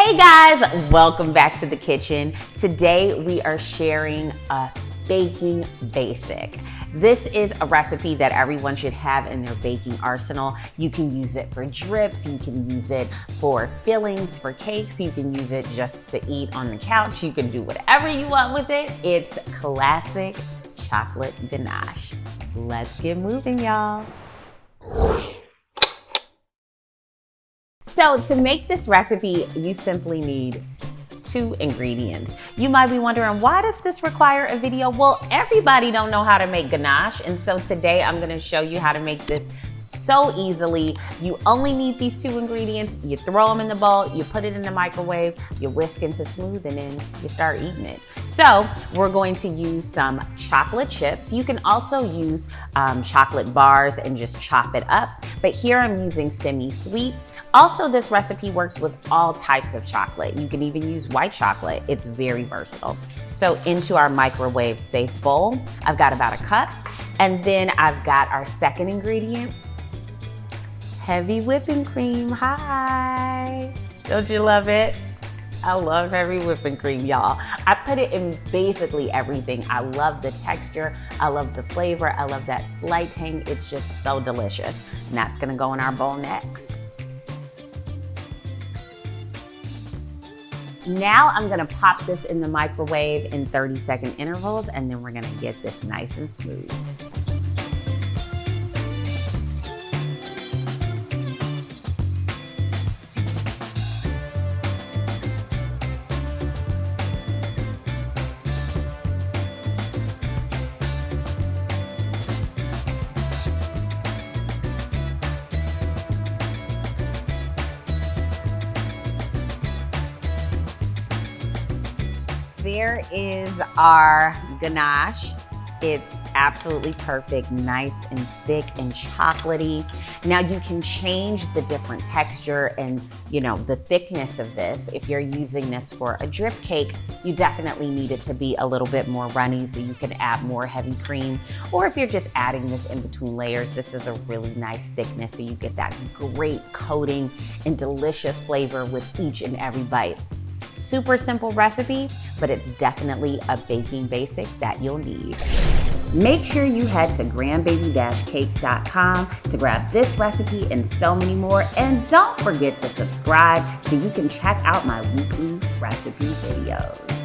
Hey guys, welcome back to the kitchen. Today we are sharing a baking basic. This is a recipe that everyone should have in their baking arsenal. You can use it for drips, you can use it for fillings, for cakes, you can use it just to eat on the couch, you can do whatever you want with it. It's classic chocolate ganache. Let's get moving, y'all. So to make this recipe, you simply need 2 ingredients. You might be wondering, why does this require a video? Well, everybody don't know how to make ganache, and so today I'm gonna show you how to make this so easily. You only need these 2 ingredients. You throw them in the bowl, you put it in the microwave, you whisk into smooth, and then you start eating it. So we're going to use some chocolate chips. You can also use chocolate bars and just chop it up, but here I'm using semi-sweet. Also, this recipe works with all types of chocolate. You can even use white chocolate. It's very versatile. So into our microwave safe bowl, I've got about a cup. And then I've got our second ingredient, heavy whipping cream. Hi, don't you love it? I love heavy whipping cream, y'all. I put it in basically everything. I love the texture. I love the flavor. I love that slight tang. It's just so delicious. And that's gonna go in our bowl next. Now I'm gonna pop this in the microwave in 30-second intervals, and then we're gonna get this nice and smooth. There is our ganache. It's absolutely perfect, nice and thick and chocolatey. Now you can change the different texture and the thickness of this. If you're using this for a drip cake, you definitely need it to be a little bit more runny, so you can add more heavy cream. Or if you're just adding this in between layers, this is a really nice thickness, so you get that great coating and delicious flavor with each and every bite. Super simple recipe, but it's definitely a baking basic that you'll need. Make sure you head to grandbaby-cakes.com to grab this recipe and so many more. And don't forget to subscribe so you can check out my weekly recipe videos.